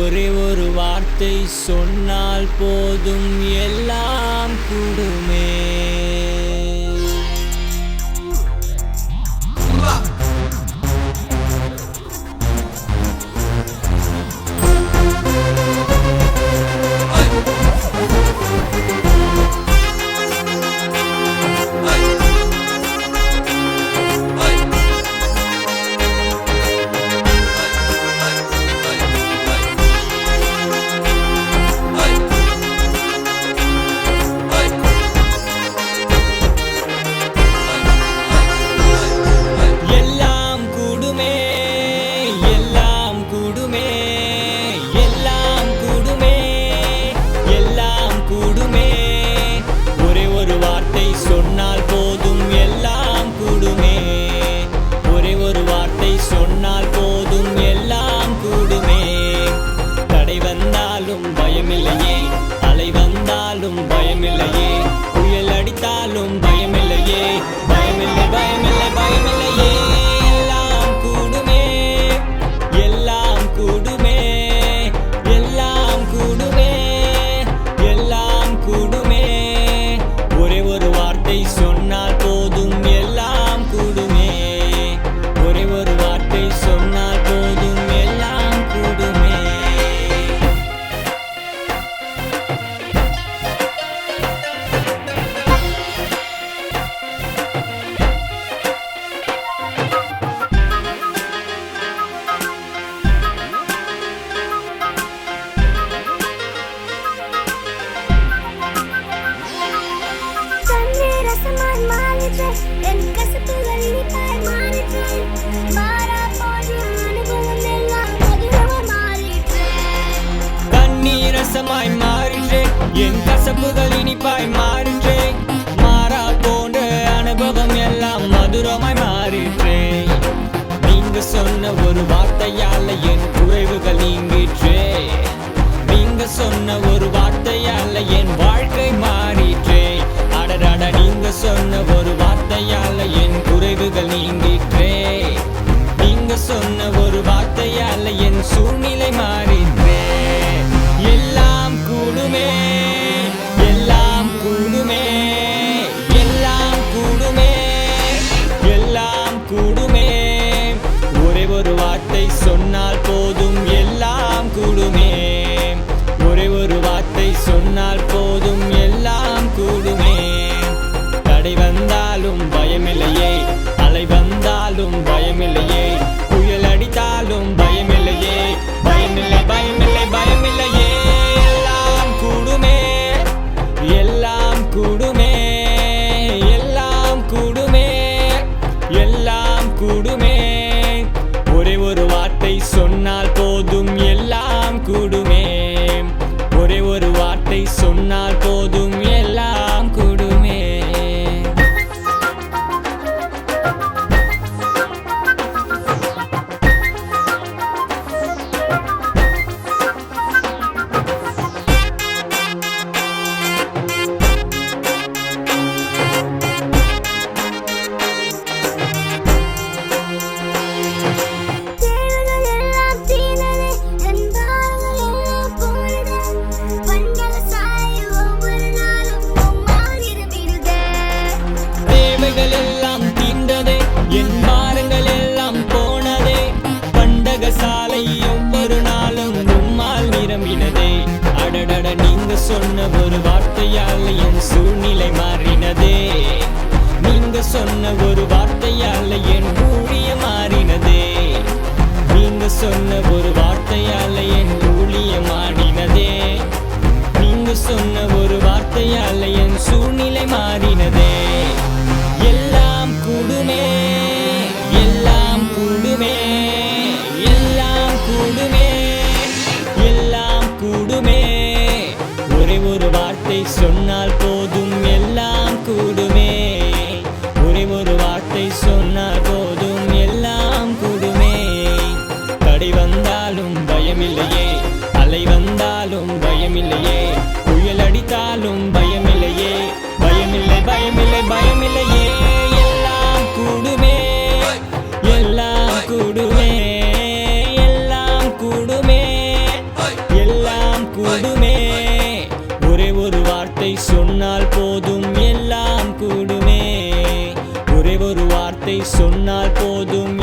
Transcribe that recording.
ஒரே ஒரு வார்த்தை சொன்னால் போதும் எல்லாம் கூடுமே. பயமில்லையே, அலை வந்தாலும் பயமில்லையே, புயல் அடித்தாலும் பயமில்லையே, பயமில்லை பயமில்லை பயமில்லையே. எல்லாம் கூடுமே, எல்லாம் கூடுமே, எல்லாம் கூடுமே, எல்லாம் கூடுமே. ஒரே ஒரு வார்த்தை சொன்னால் போதும் எல்லாம் கூடுமே. ஒரே ஒரு வார்த்தை சொன்னால் போதும் எல்லாம் கூடுமே. ரசமாய் மாறிற்றே, என் கசப்புகள் இனிப்பாய் மாறிற்றே, மாறா போன்ற அனுபவம் எல்லாம் மதுரமாய் மாறிற்றே. நீங்க சொன்ன ஒரு வார்த்தையால என் குறைவுகள் நீங்கிற்றே. நீங்க சொன்ன ஒரு வார்த்தையால என் வாழ்க்கை மாறிற்றே. அடடட, நீங்க சொன்ன ஒரு வார்த்தையால என் குறைவுகள் நீங்கிற்றே. நீங்க சொன்ன ஒரு வார்த்தையால என் சூழ்நிலை மாறிற்றே. எல்லாம் கூடுமே, எல்லாம் கூடுமே, எல்லாம் கூடுமே, எல்லாம் கூடுமே. ஒரே ஒரு வார்த்தை சொன்னால் போதும் எல்லாம் கூடுமே. ஒரே ஒரு வார்த்தை சொன்னால் போதும் எல்லாம் கூடுமே. தடை வந்தாலும் பயமில்லையே, அலை வந்தாலும் பயமில்லையே, புயல் அடித்தாலும் பயமில்லையே, பயமில்லை பயமில்லை பயமில்லையே. எல்லாம் கூடுமே, எல்லாம் கூடுமே, எல்லாம் கூடுமே, எல்லாம் கூடுமே. ஒரே ஒரு வார்த்தை சொன்னால் போதும் எல்லாம் கூடுமே. ஒரே ஒரு வார்த்தை சொன்னால் போதும் எல்லாம் கூடுமே. எல்லாம் தீர்ந்ததே, என் பாரங்கள் எல்லாம் போனதே, பண்டக சாலை ஒவ்வொரு நாளும் உம்மால் நிரம்பினதே. அடடட, நீங்க சொன்ன ஒரு வார்த்தையால் என் சூழ்நிலை மாறினதே. நீங்க சொன்ன ஒரு வார்த்தையால் என் ஊழியம் மாறினதே. நீங்க சொன்ன ஒரு வார்த்தையால் என் ஊழியம் மாறினதே. நீங்க சொன்ன ஒரு வார்த்தையால் என் சூழ்நிலை மாறினதே. எல்லாம் கூடுமே, எல்லாம் கூடுமே, எல்லாம் கூடுமே, எல்லாம் கூடுமே. ஒரே ஒரு வார்த்தை சொன்னால் போதும் எல்லாம் கூடுமே. ஒரே ஒரு வார்த்தை சொன்னால் போதும் எல்லாம் கூடுமே. தடை வந்தாலும் பயமில்லையே, அலை வந்தாலும் பயமில்லையே, புயல் அடித்தாலும் பயமில்லையே, பயமில்லை பயமில்லை பயமில்லையே. எல்லாம் கூடுமே, எல்லாம் கூடுமே, எல்லாம் கூடுமே, சொன்னால் போதும்